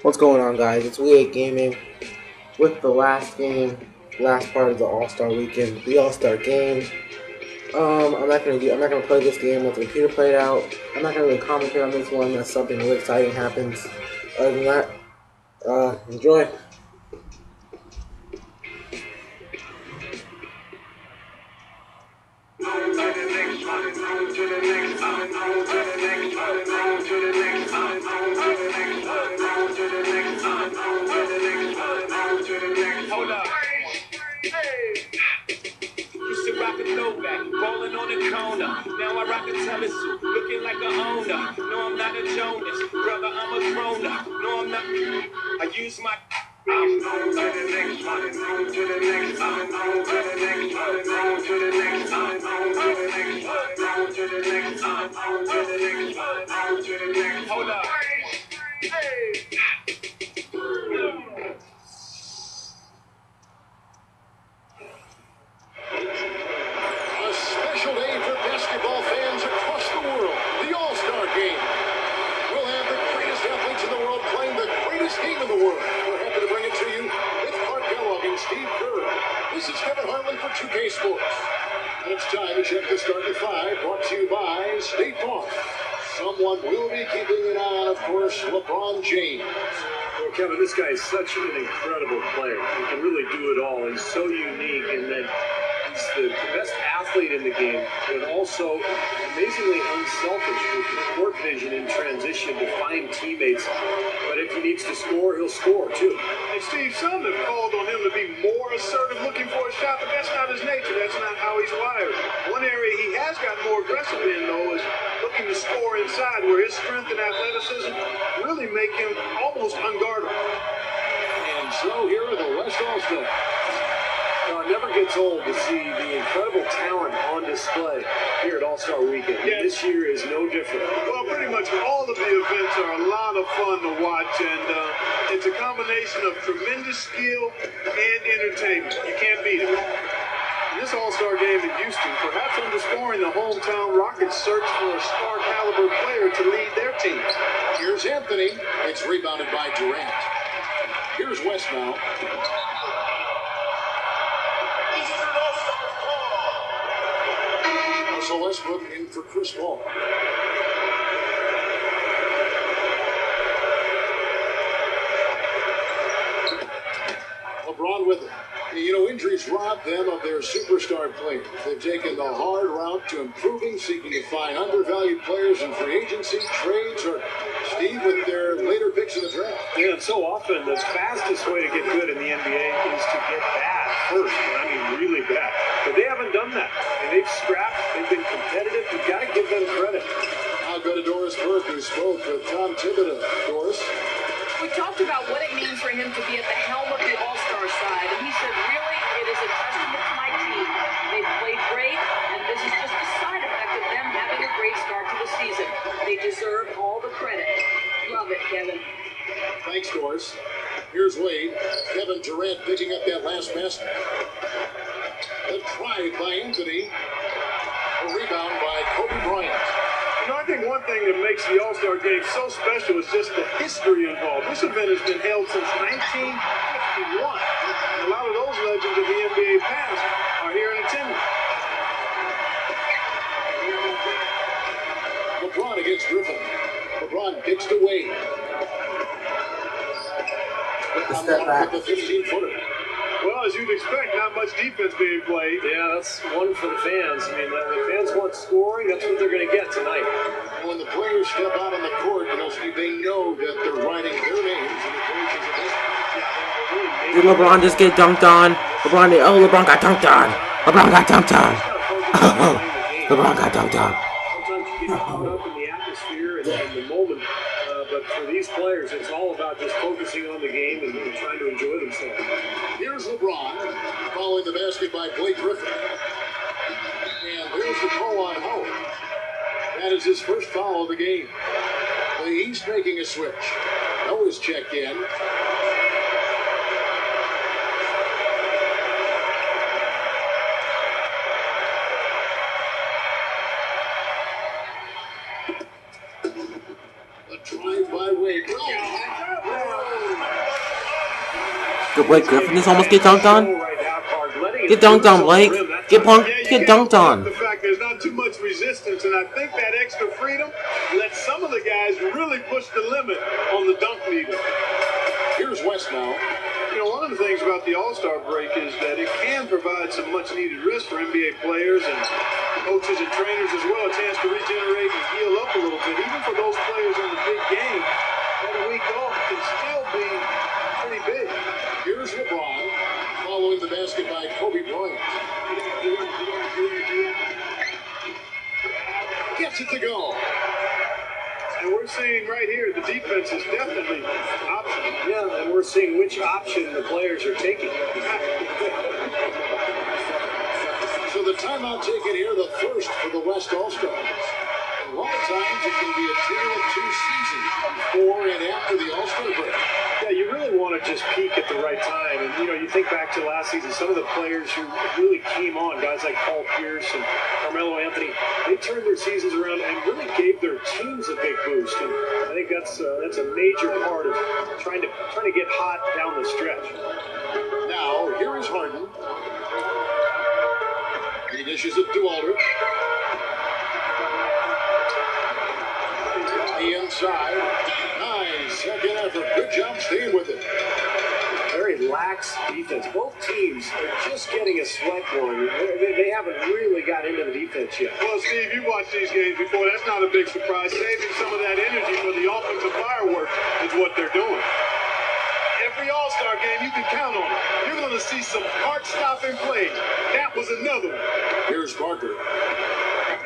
What's going on, guys? It's WeHateGaming with the last part of the All-Star weekend, the All-Star game. I'm not gonna play this game with the computer played out. I'm not gonna really commentate on this one unless something really exciting happens. Other than that, enjoy. Hold up. Hey. Used to rock a throwback, rolling on the corner. Now I rock a telesuit, looking like a owner. No, I'm not a Jonas, brother, I'm a grown-up. No, I'm not. I use my. I'm on to the next one, on to the next one, on to the next one, on to the next one, on to the next one, on to the next one, on to the next one, on to the next. Hold up. Hey. A special day for basketball fans across the world, the All-Star Game. We'll have the greatest athletes in the world playing the greatest game in the world. We're happy to bring it to you. It's Clark Kellogg and Steve Kerr. This is Kevin Harlan for 2K Sports. And it's time to check the starting five, brought to you by State Farm. Someone will be keeping an eye on, of course, LeBron James. Well, Kevin, this guy is such an incredible player. He can really do it all. He's so unique, and then he's the best athlete in the game, but also amazingly unselfish with court vision in transition to find teammates. But if he needs to score, he'll score too. And Steve, some have called on him to be more assertive, looking for a shot, but that's not his nature. That's not how he's wired. One area he has got more aggressive in, though, is looking to score inside, where his strength and athleticism really make him almost unguardable. And so here are the West All-Stars. Now, it never gets old to see the incredible talent on display here at All-Star Weekend. Yeah. This year is no different. Well, pretty much all of the events are a lot of fun to watch, and it's a combination of tremendous skill and entertainment. You can't beat it. This All-Star game in Houston, perhaps underscoring the hometown Rockets' search for a star-caliber player to lead their team. Here's Anthony. It's rebounded by Durant. Here's West now. Russell Westbrook in for Chris Paul. LeBron with it. You know, injuries robbed them of their superstar players. They've taken the hard route to improving, seeking to find undervalued players in free agency, trades, or, Steve, with their later picks in the draft. Yeah, and so often the fastest way to get good in the NBA is to get bad first. And I mean really bad. But they haven't done that. And they've scrapped. They've been competitive. You've got to give them credit. I'll go to Doris Burke, who spoke with Tom Thibodeau. Doris? We talked about what it means for him to be at the helm of the All-Star side, and he said, really, it is a testament to my team. They've played great, and this is just a side effect of them having a great start to the season. They deserve all the credit. Love it, Kevin. Thanks, Doris. Here's Wade. Kevin Durant picking up that last basket. The drive by Anthony. A rebound by Kobe Bryant. You know, I think one thing that makes the All-Star Game so special is just the history involved. This event has been held since 1951. And a lot of those legends of the NBA past are here in attendance. LeBron against Griffin. LeBron kicks to Wade. Step back. With the 15-footer. Well, as you'd expect, not much defense being played. Yeah, that's one for the fans. I mean, the fans want scoring. That's what they're going to get tonight. And when the players step out on the court, you know, Steve, they know that they're writing their names in the pages of history. Did LeBron just get dunked on? LeBron got dunked on. LeBron got dunked on. LeBron got dunked on. Sometimes you get caught up in the atmosphere and the moment. But for these players, it's all about just focusing on the game and trying to enjoy themselves. Here's LeBron following the basket by Blake Griffin. And there's the call on Howard. That is his first foul of the game. The East making a switch. Noah's checked in. The drive by Wade. Oh, Blake Griffin just almost get dunked on? Get dunked on, Blake. Get dunked on. The fact there's not too much resistance, and I think that extra freedom lets some of the guys really push the limit on the dunk needle. Here's West now. You know, one of the things about the All-Star break is that it can provide some much-needed rest for NBA players and coaches and trainers as well, a chance to regenerate and heal up a little bit. Even for those players in the big game, that week off can still be pretty big. Here's LeBron, following the basket by Kobe Bryant. Gets it to go. And we're seeing right here the defense is definitely optional. Yeah, and we're seeing which option the players are taking. So the timeout taken here, the first for the West All-Stars. And a lot of times it can be a tale of two seasons, before and after the All-Star break. Yeah, you really want to just peak at the right time. And, you know, you think back to last season, some of the players who really came on, guys like Paul Pierce and Carmelo Anthony, they turned their seasons around and really gave their teams a big boost. And I think that's a major part of trying to get hot down the stretch. Now, here is Harden. He dishes it to Aldridge. The inside. Nice second effort. Good job staying with it. Very lax defense. Both teams are just getting a sweat going. They haven't really got into the defense yet. Well, Steve, you watched these games before. That's not a big surprise. Saving some of that energy for the offensive fireworks is what they're doing. Every All-Star game, you can count on it. You're going to see some heart-stopping plays. That was another one. Here's Parker.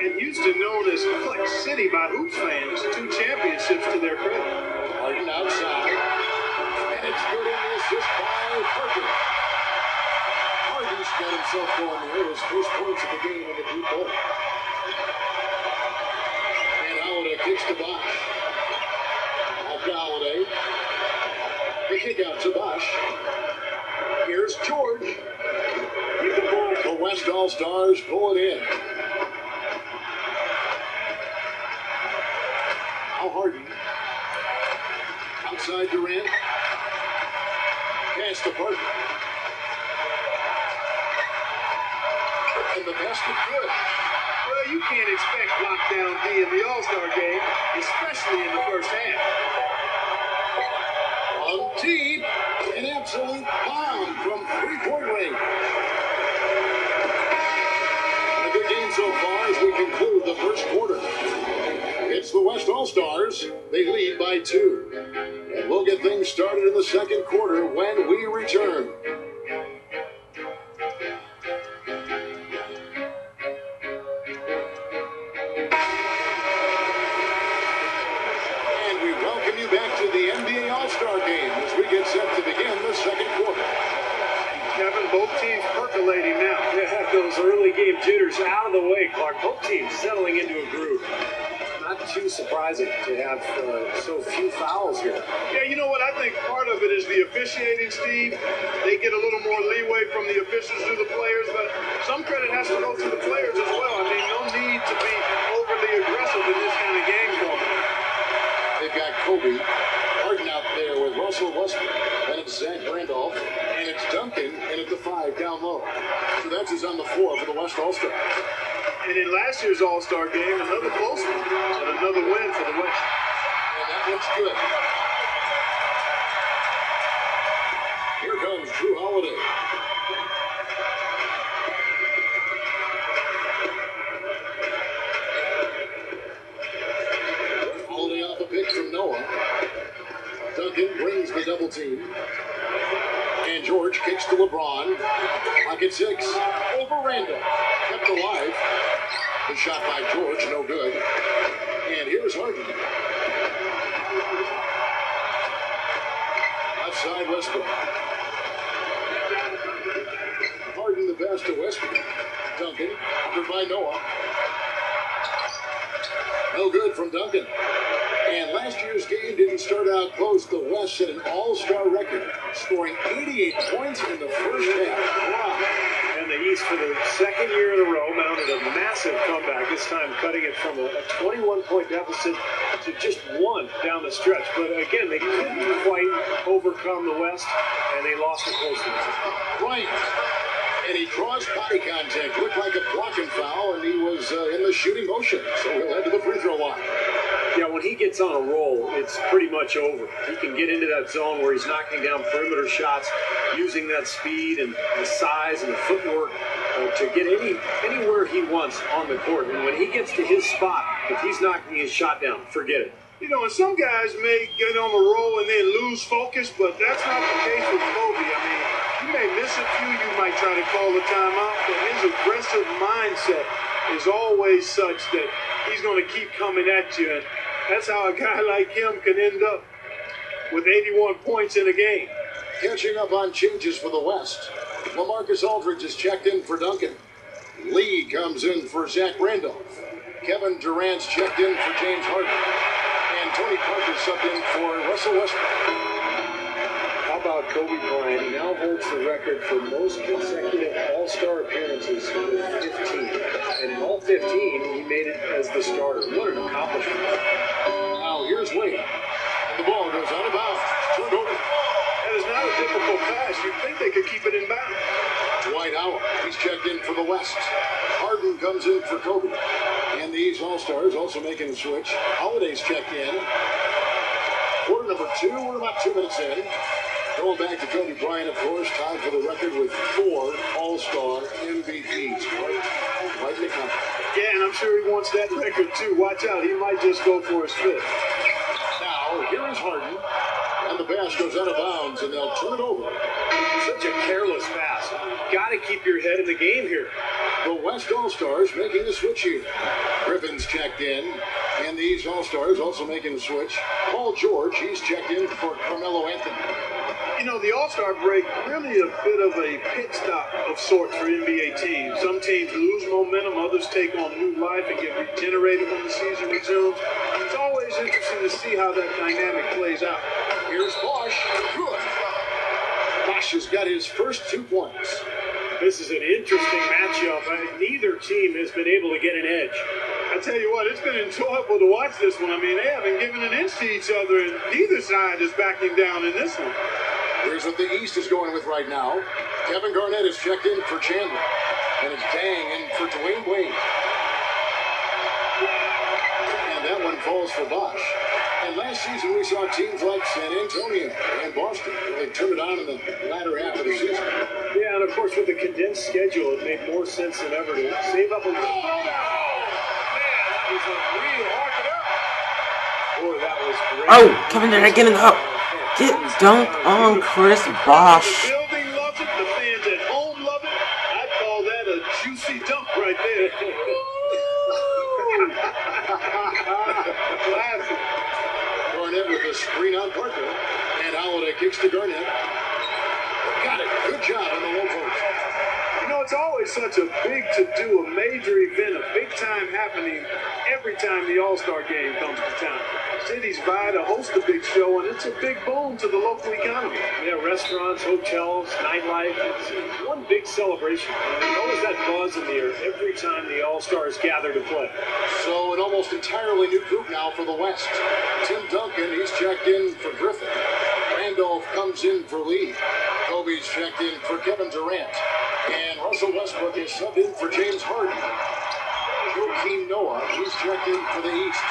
And Houston, known as Flex City by Hoops fans, 2 championships to their credit. Harden outside. And it's good in the assist by Parker. Harden's got himself going there. His first points of the game in the deep hole. And Holiday kicks to Bosch. Off to Holiday. The kick out to Bosch. Here's George. The West All-Stars pull it in. Now Harden. Outside Durant. Pass to Parker. And the basket good. Well, you can't expect lockdown D in the All-Star game, especially in the first half. On deep, an absolute bomb from three-point range. A good game so far as we conclude the first quarter. It's the West All-Stars. They lead by 2. And we'll get things started in the second quarter when we return. And we welcome you back to the NBA All-Star game as we get set to begin the second quarter. Kevin, both teams percolating now. Yeah, those early game jitters out of the way, Clark. Both teams settling into a groove. Not too surprising to have so few fouls here. Yeah, you know what? I think part of it is the officiating, Steve. They get a little more leeway from the officials to the players, but some credit has to go to the players as well. I mean, no need to be overly aggressive in this kind of game format. They've got Kobe, Harden out there with Russell Westbrook. Then it's Zach Randolph, and it's Duncan, and at the 5 down low. So that's who's on the floor for the West All-Stars. And in last year's All-Star game, another close one, and another win for the West. And that looks good. Here comes Drew Holiday. Holiday off a pick from Noah. Duncan brings the double team. And George kicks to LeBron. Pocket 6. Over Randall. Kept alive. The shot by George, no good. And here's Harden. Outside Westbrook. Harden the pass to Westbrook. Duncan, covered by Noah. No good from Duncan. And last year's game didn't start out close. The West set an all-star record, scoring 88 points in the first half. Wow. And the East for the second year in a row, mounted a massive comeback, this time cutting it from a 21-point deficit to just one down the stretch. But again, they couldn't quite overcome the West, and they lost it closely. Bryant. And he draws body contact. Looked like a blocking foul, and he was in the shooting motion. So he'll head to the free throw line. Yeah, when he gets on a roll, it's pretty much over. He can get into that zone where he's knocking down perimeter shots, using that speed and the size and the footwork to get anywhere he wants on the court. And when he gets to his spot, if he's knocking his shot down, forget it. You know, and some guys may get on a roll and then lose focus, but that's not the case with Kobe. I mean, you may miss a few, you might try to call a timeout, but his aggressive mindset is always such that he's going to keep coming at you. And that's how a guy like him can end up with 81 points in a game. Catching up on changes for the West. LaMarcus Aldridge is checked in for Duncan. Lee comes in for Zach Randolph. Kevin Durant's checked in for James Harden. And Tony Parker subbed in for Russell Westbrook. How about Kobe Bryant? He now holds the record for most consecutive All-Star appearances with 15. And in all 15, he made it as the starter. What an accomplishment. Now here's Wade. And the ball goes out of bounds. Turned over. That is not a difficult pass. You'd think they could keep it in bounds. Dwight Howard, he's checked in for the West. Harden comes in for Kobe. And these All-Stars also making the switch. Holiday's checked in. Quarter number 2, we're about 2 minutes in. Going back to Kobe Bryant, of course, tied for the record with 4 All-Star MVPs. Right in the country. Yeah, and I'm sure he wants that record too. Watch out, he might just go for his 5th. Now, here is Harden. And the pass goes out of bounds, and they'll turn it over. Such a careless pass. Got to keep your head in the game here. The West All-Stars making the switch here. Griffin's checked in. And the East All-Stars also making the switch. Paul George, he's checked in for Carmelo Anthony. You know, the All-Star break really a bit of a pit stop of sorts for NBA teams. Some teams lose momentum, others take on new life and get regenerated when the season resumes. It's always interesting to see how that dynamic plays out. Here's Bosch. Good. Bosch has got his first 2 points. This is an interesting matchup. Neither team has been able to get an edge. I tell you what, it's been enjoyable to watch this one. I mean, they haven't given an inch to each other, and neither side is backing down in this one. Here's what the East is going with right now. Kevin Garnett is checked in for Chandler. And it's Dang in for Dwayne Wade. And that one falls for Bosch. And last season we saw teams like San Antonio and Boston really turn it on in the latter half of the season. Yeah, and of course with the condensed schedule, it made more sense than ever to save up a little. Oh, man, that was a real arc it up. Boy, that was great. Oh, Kevin Durant getting up. Get dunked on Chris Bosh. The building loves it. The fans at home love it. I'd call that a juicy dunk right there. Classic. Garnett with a screen on Parker. And Holiday kicks to Garnett. Got it. Good job on the low post. You know, it's always such a big to-do, a major event, a big-time happening every time the All-Star game comes to town. Cities vie to host a big show, and it's a big boom to the local economy. Yeah, restaurants, hotels, nightlife, it's one big celebration. And there's always that buzz in the air every time the All-Stars gather to play. So an almost entirely new group now for the West. Tim Duncan, he's checked in for Griffin. Randolph comes in for Lee. Kobe's checked in for Kevin Durant. And Russell Westbrook is subbed in for James Harden. Joakim Noah, he's checked in for the East.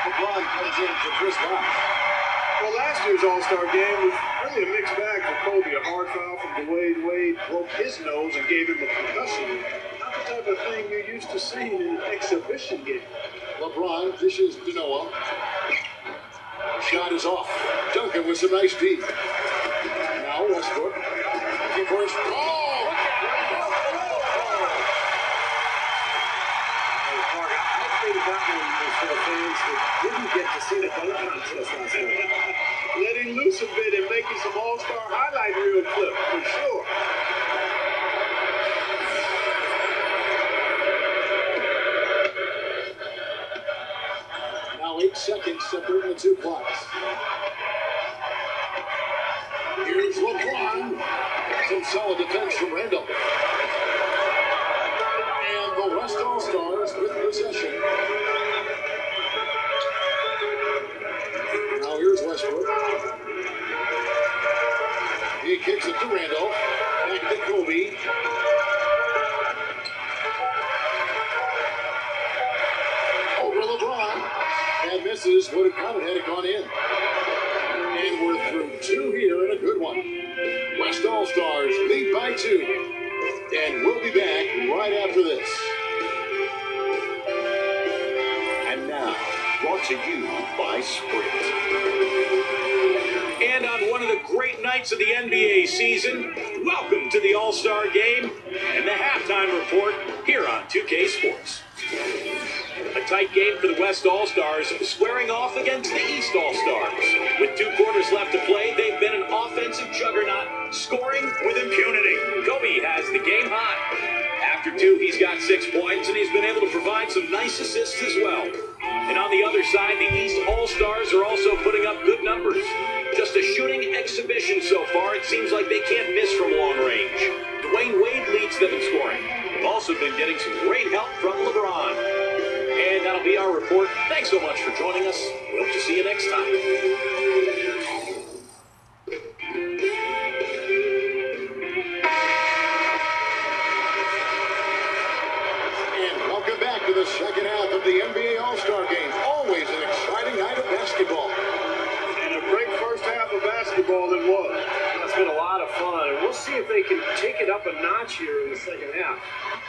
LeBron comes in for Chris Bosh. Well, last year's All-Star game was really a mixed bag for Kobe. A hard foul from Dwayne Wade broke his nose and gave him a concussion. Not the type of thing you're used to seeing in an exhibition game. LeBron dishes to Noah. Shot is off. Duncan with some nice D. Now Westbrook. Looking for his... Oh! For the fans that didn't get to see the dunk contest last night. Letting loose a bit and making some All-Star highlight reel clip, for sure. Now 8 seconds separating the 2 clocks. Here's LeBron. Some solid defense from Randolph. West All-Stars with possession. Now here's Westbrook. He kicks it to Randolph. Back to Kobe. Over LeBron. And misses. Would have counted had it gone in. And we're through 2 here and a good one. West All-Stars lead by 2. And we'll be back right after this. And now, brought to you by Sprint. And on one of the great nights of the NBA season, welcome to the All-Star Game and the halftime report here on 2K Sports. A tight game for the West All-Stars, squaring off against the East All-Stars. With 2 quarters left to play, they've been an offensive juggernaut, scoring with impunity. Kobe has the game high. After 2, he's got 6 points, and he's been able to provide some nice assists as well. And on the other side, the East All-Stars are also putting up good numbers. Just a shooting exhibition so far. It seems like they can't miss from long range. Dwayne Wade leads them in scoring. They've also been getting some great help from LeBron. And that'll be our report. Thanks so much for joining us. We hope to see you next time. And welcome back to the second half of the NBA All-Star Game. Always an exciting night of basketball. And a great first half of basketball it was. It's been a lot of fun, and we'll see if they can take it up a notch here in the second half.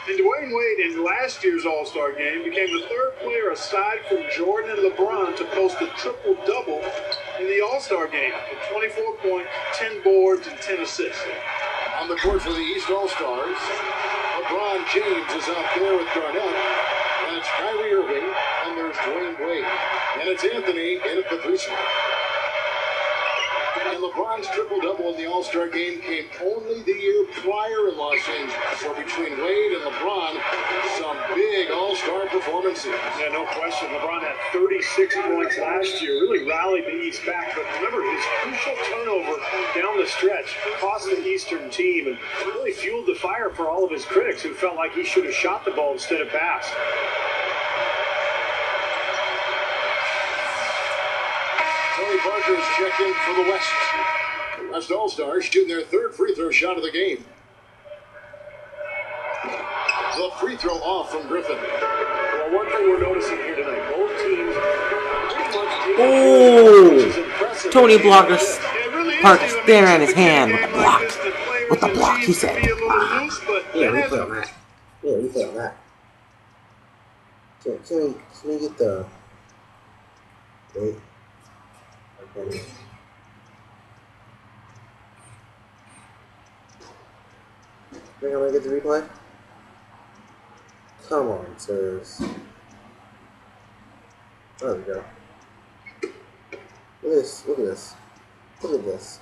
And Dwayne Wade in last year's All-Star Game became the 3rd player aside from Jordan and LeBron to post a triple-double in the All-Star Game with 24 points, 10 boards, and 10 assists. On the court for the East All-Stars, LeBron James is out there with Garnett. That's Kyrie Irving, and there's Dwayne Wade. And it's Anthony in at the 3 spot. And LeBron's triple-double in the All-Star Game came only the year prior in Los Angeles. So between Wade and LeBron, some big All-Star performances. Yeah, no question. LeBron had 36 points last year, really rallied the East back. But remember, his crucial turnover down the stretch cost the Eastern team and really fueled the fire for all of his critics who felt like he should have shot the ball instead of passed. Tony Parker's checked in for the West. The West All-Stars shooting their 3rd free throw shot of the game. The free throw off from Griffin. Well, one thing we're noticing here tonight, both teams pretty much taking Oh! which is impressive. Tony Blockers. It really is Parker's even there in his makes hand a with the game block. like this, the players With the and block, he teams said. can be a little loose, but Yeah, that replay hasn't- on that. Yeah, replay on that. Can we get the... Wait. Okay. Think I'm gonna get the replay? Come on, sirs. There we go. Look at this, look at this. Look at this.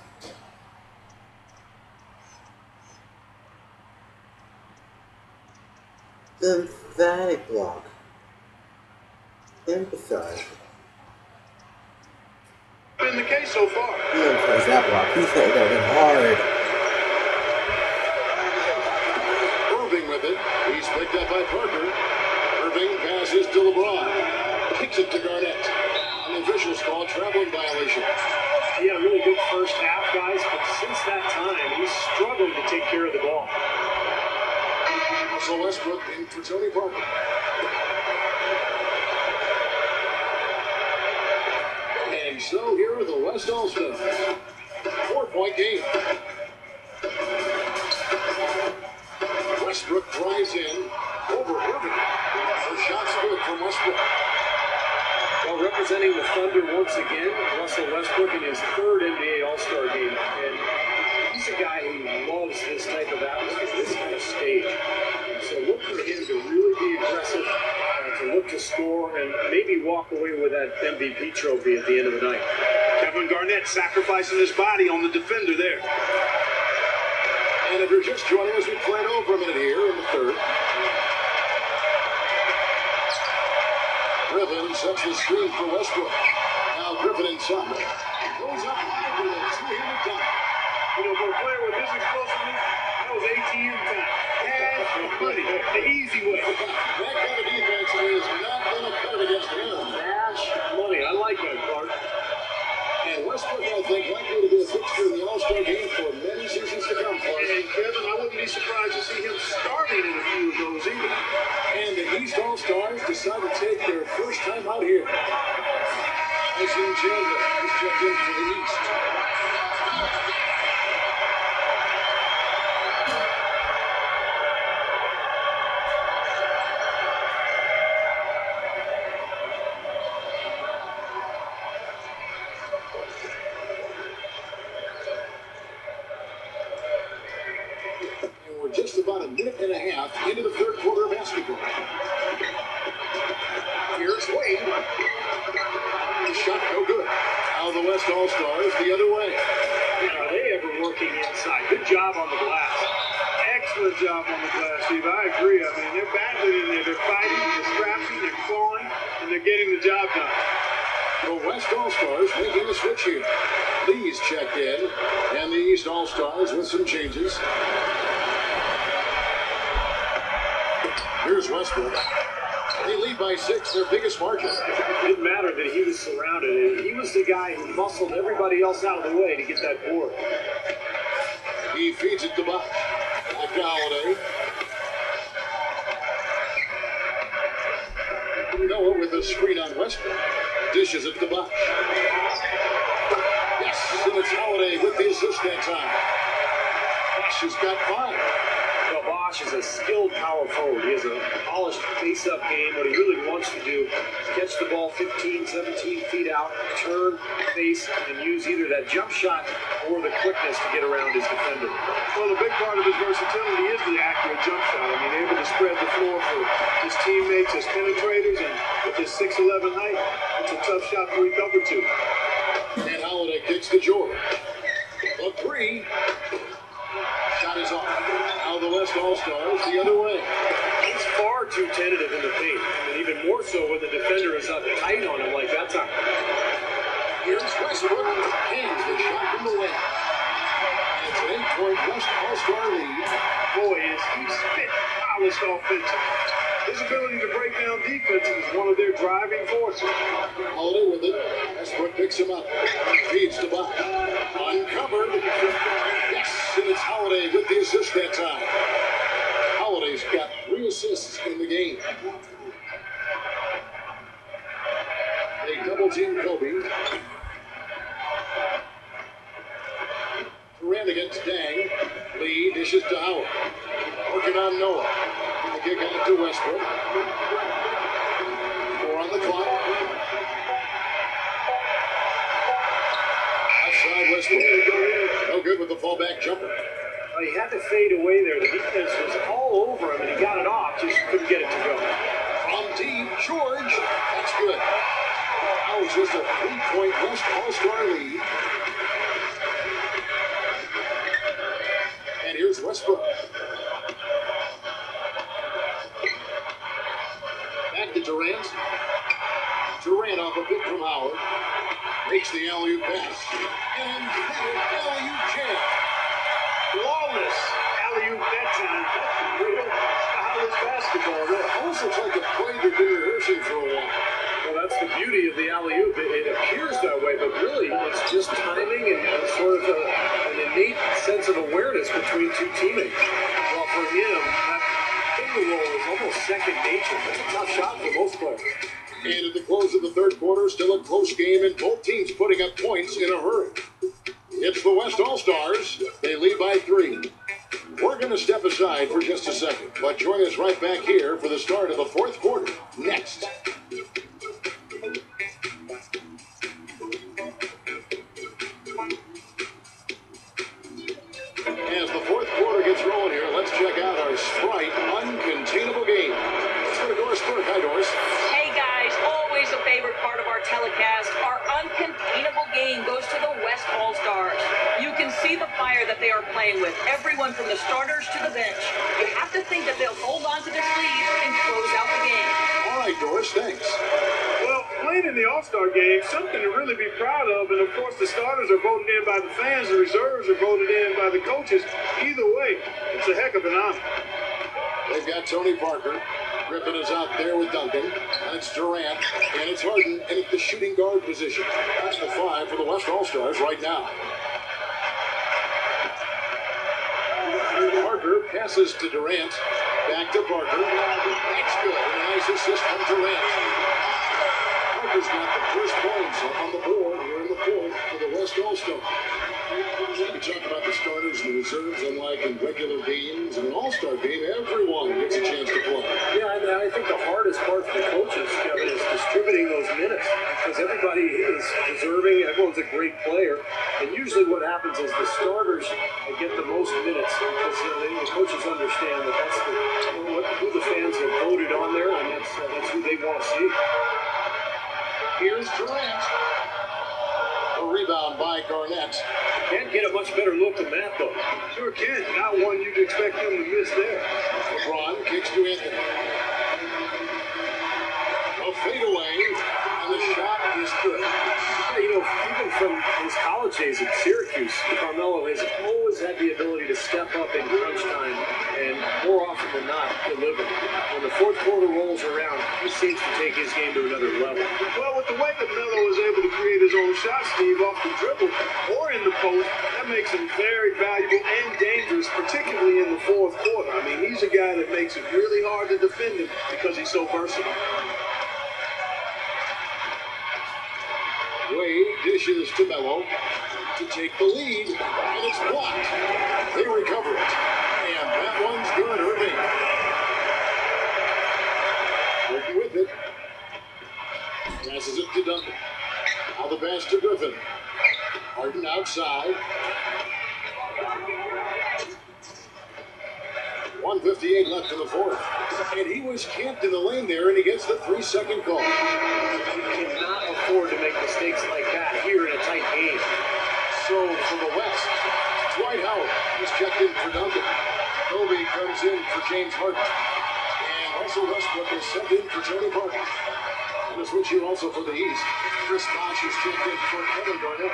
The emphatic block. Emphasize. Been the case so far. He emphasized that block. He hit that in hard. Irving with it. He's picked up by Parker. Irving passes to LeBron. Kicks it to Garnett. An official's call traveling violation. He had a really good first half, guys, but since that time, he's struggled to take care of the ball. Russell Westbrook in for Tony Parker. And so here are the West All-Stars. 4-point game. Westbrook drives in over Irving. The shot's good from Westbrook. Well, representing the Thunder once again, Russell Westbrook in his 3rd NBA All-Star game. And he's a guy who loves this type of atmosphere, this kind of stage. And so look for him to really be aggressive, to look to score, and maybe walk away with that MVP trophy at the end of the night. Kevin Garnett sacrificing his body on the defender there. And if you're just joining us, we played over a minute here in the 3rd. Griffin sets the screen for Westbrook. Now Griffin inside. Goes up high with a two-handed dunk. You know, for a player with this explosiveness, that was ATM time. Cash money, the easy way. Back a minute and a half into the third quarter of basketball. Here's Wade. The shot no good. Now the West All-Stars the other way. Are they ever working inside? Good job on the glass. Excellent job on the glass, Steve. I agree. I mean, they're battling in there. They're fighting, they're scrapping, they're clawing, and they're getting the job done. The West All-Stars making a switch here. Lee's checked in, and the East All-Stars with some changes. Here's Westbrook. They lead by 6, their biggest margin. It didn't matter that he was surrounded. He was the guy who muscled everybody else out of the way to get that board. He feeds it to Bosch. Back to Holiday. Noah with a screen on Westbrook. Dishes it to Bosch. Yes, and it's Holiday with the assist that time. Bosch has got 5. Well, Bosch is a skilled power forward. He has a polished face-up game. What he really wants to do is catch the ball 15, 17 feet out, turn, face, and use either that jump shot or the quickness to get around his defender. Well, a big part of his versatility is the accurate jump shot. I mean, able to spread the floor for his teammates as penetrators, and with his 6'11" height, it's a tough shot to recover to. And Holiday kicks to George. A 3. Shot is off. Now the West All-Stars the other way. He's far too tentative in the paint, and even more so when the defender is up tight on him like that time. Here's Westbrook. Hangs the shot from the lane. And it's an 8-point West All-Star lead. Boy, is he spit polished offensive. His ability to break down defenses is one of their driving forces. Holiday with it. Westbrook picks him up. Feeds to Bosch. Uncovered. Yes, and it's Holiday with the assist that time. Holiday's got 3 assists in the game. They double team Kobe. Durant against Dang. Lee dishes to Howard. Working on Noah. The kick out to Westbrook. 4 on the clock. Outside Westbrook. No good with the fallback jumper. Well, he had to fade away there. The defense was all over him, and he got it off, just couldn't get it to go. From deep, George. That's good. That was just a 3-point West All-Star lead. And here's Westbrook. Back to Durant. Durant off a pick from Howard. Makes the alley-oop pass. And alley-oop jam. Flawless alley-oop that time. That's real stylish basketball there. Almost looks like a play they've been rehearsing for a while. Well, that's the beauty of the alley-oop. It appears that way, but really it's just timing and sort of an innate sense of awareness between two teammates. Well, for him, that finger roll is almost second nature. That's a tough shot for most players. And at the close of the third quarter, still a close game, and both teams putting up points in a hurry. It's the West All-Stars. They lead by 3. We're going to step aside for just a second, but join us right back here for the start of the fourth quarter next. As the fourth quarter gets rolling here, let's check out our Sprite Uncontainable game. Let's go to Doris Burke. Hi, Doris. Hey guys, always a favorite part of our telecast. Our uncontainable game goes to the West All-Stars. You can see the fire that they are playing with, everyone from the starters to the bench. You have to think that they'll hold on to their sleeves and close out the game. All right, Doris, thanks. Well, playing in the All-Star game, something to really be proud of. And of course, the starters are voted in by the fans, the reserves are voted in by the coaches. Either way, it's a heck of an honor. They've got Tony Parker. Griffin is out there with Duncan. And it's Durant. And it's Harden in at the shooting guard position. That's the 5 for the West All-Stars right now. Parker passes to Durant. Back to Parker. That's good. A nice assist from Durant. Parker's got the first points on the board here in the fourth for the West All-Stars. We talk about the starters and the reserves, unlike in regular games. In an all-star game, everyone gets a chance to play. Yeah, and I think the hardest part for the coaches, Kevin, is distributing those minutes because everybody is deserving. Everyone's a great player. And usually what happens is the starters get the most minutes because the coaches understand that that's who the fans have voted on there, and that's who they want to see. Here's Durant. A rebound by Garnett. Can't get a much better look than that, though. Sure can. Not one you'd expect him to miss there. LeBron kicks to Anthony. A fadeaway, and the shot is good. Yeah, you know, even from his college days at Syracuse, Carmelo has always had the ability to step up in crunch time and more often than not deliver. When the fourth quarter rolls around, he seems to take his game to another level. Well, with the way that Melo is able to create his own shot, Steve, off the dribble or in the post, that makes him very valuable and dangerous, particularly in the fourth quarter. I mean, he's a guy that makes it really hard to defend him because he's so versatile. Wade dishes to Melo to take the lead, and it's blocked. They recover it, and that one's good, Irving. Working with it. Passes it to Duncan. Now the pass to Griffin. Harden outside. 1:58 left in the fourth. And he was camped in the lane there, and he gets the 3-second call. You cannot afford to make mistakes like that here in a tight game. So from the west, Dwight Howard is checked in for Duncan. Kobe comes in for James Harden. And Russell Westbrook is sent in for Tony Parker. And a switch here also for the east. Chris Bosh is checked in for Kevin Garnett.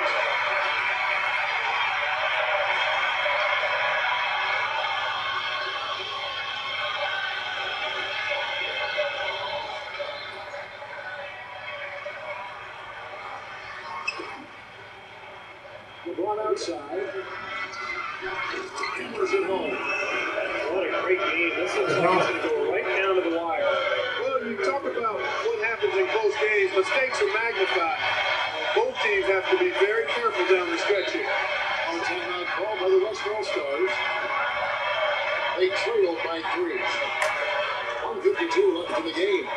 LeBron outside. Hammers it home. What a great game. This looks like it's going to go right down to the wire. Well, you talk about what happens in close games. Mistakes are magnified. Both teams have to be very careful down the stretch here. On timeout called by the West All-Stars. They trailed by 3. 1:52 left in the game.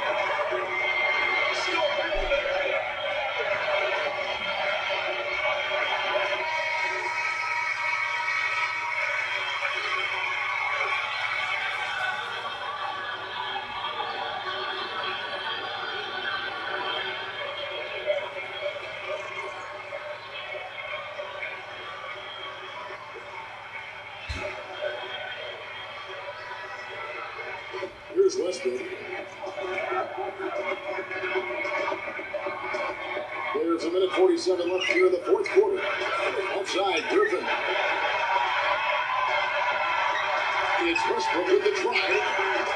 Here's Westbrook. There's a minute 47 left here in the fourth quarter. Outside, Griffin. It's Westbrook with the try.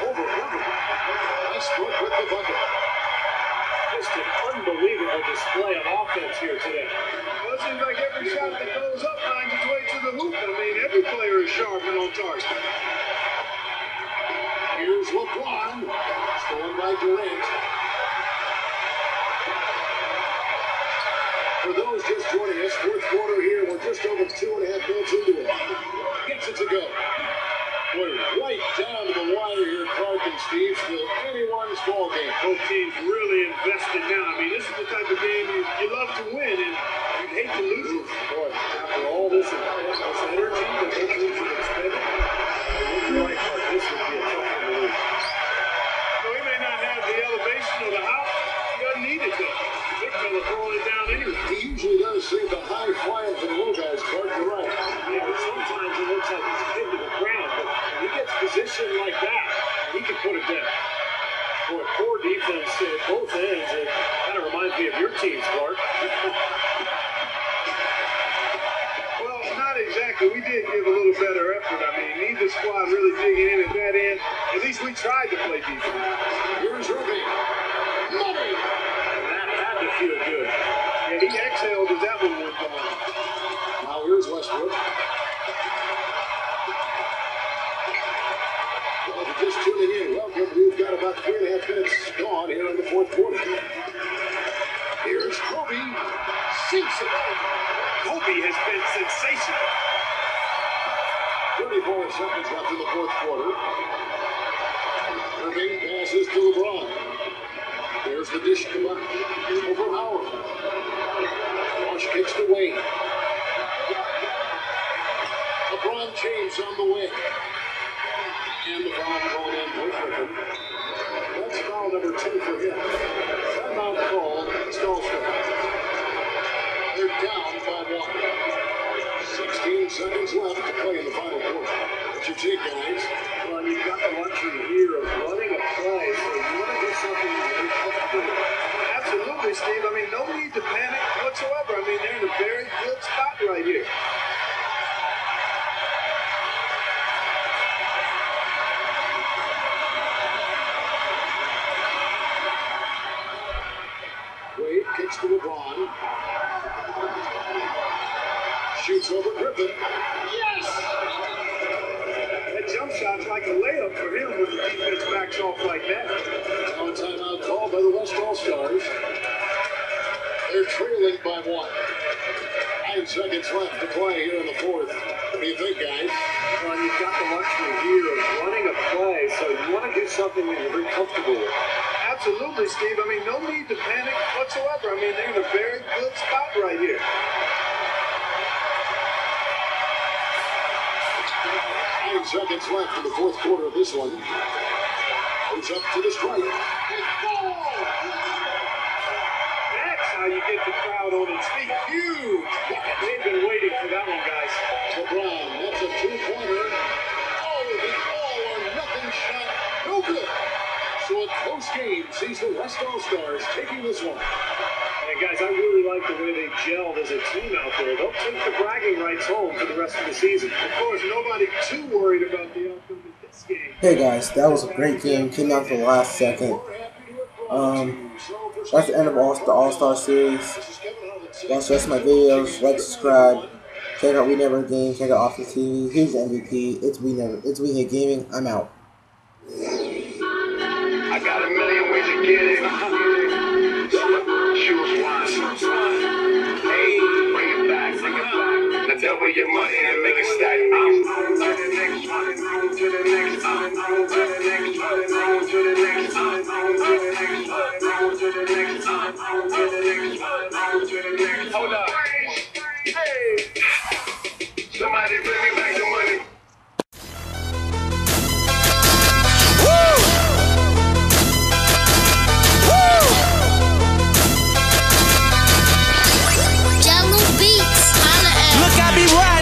Over Griffin. Westbrook with the bucket. Just an unbelievable display of offense here today. Well, it seems like every shot that goes up finds its way to the hoop. I mean, every player is sharp and on target. Here's LeBron. Stolen by Durant. For those just joining us, fourth quarter here, we're just over 2.5 minutes into it. Gets it to go. We're right down to the wire here, Clark and Steve. Still anyone's ball game. Both teams really invested now. I mean, this is the type of game you love to win, and you'd hate to lose it. Boy, after all this energy that both teams have expended, you're right, Clark, this would be a tough one to lose. So he may not have the elevation or the house. He doesn't need it, though. Big fella throwing it down anyway. He usually does save the high flying for the low guys, Clark. You're right. Yeah, but sometimes it looks like he's hit to the ground, but when he gets positioned like that, he can put it down. Boy, poor defense at both ends. It kind of reminds me of your teams, Clark. Well, not exactly. We did give a little better effort. I mean, neither squad really digging in at that end. At least we tried to play defense. Here's Irving. Money. That had to feel good. And he exhaled as that one went down. Now here's Westbrook. Well, if you're just tuning in, welcome. We've got about 3.5 minutes gone here in the fourth quarter. Here's Kobe. Sinks it. Kobe has been sensational. seconds left in the fourth quarter. Irving passes to LeBron. There's the dish to Buck. Over Howard. Bosch kicks to Wade. LeBron James on the wing. And the foul called on Blake Griffin. That's foul number 2 for him. Timeout called. Stallstrom. They're down by 1. 16 seconds left to play in the final quarter. What's your take, guys? Well, you've got the luxury here of running a play, so you want to do something very comfortable with. Absolutely, Steve. I mean, no need to panic whatsoever. I mean, they're in a very good spot right here. Wade kicks to LeBron. Shoots over Griffin. Yes! That jump shot's like a layup for him when the defense backs off like that. Now a timeout called by the West All-Stars. They're trailing by 1. 9 seconds left to play here in the fourth. What do you think, guys? Well, you've got the luxury here of running a play, so you want to do something that you're very comfortable with. Absolutely, Steve. I mean, no need to panic whatsoever. I mean, they're in a very good spot right here. 9 seconds left in the fourth quarter of this one. Goes up to the strike. That's how you get the crowd on its feet. Huge. They've been waiting for that one, guys. LeBron, that's a 2-pointer. Oh, the all-or-nothing shot. No good. So a close game sees the West All-Stars taking this one. And guys, I really like the way they gelled as a team out there. They'll take the bragging rights home for the rest of the season. Of course, nobody too worried about the outcome of this game. Hey guys, that was a great game. Came out to the last second. That's the end of the All-Star series. Watch the rest of my videos. Like, subscribe. Check out WeHateGaming. Check out Office TV. Here's the MVP. It's WeHateGaming. I'm out. I got a million ways to get it. Choose one. Hey, bring it back. Now double your money and make it stack. On to the next one. On to the next one. On to the next one. On to the next one. On to the next one. On to the next one. On to the next one. On to the next. Hold up. Hey. Somebody bring me back the money. Look, I be riding.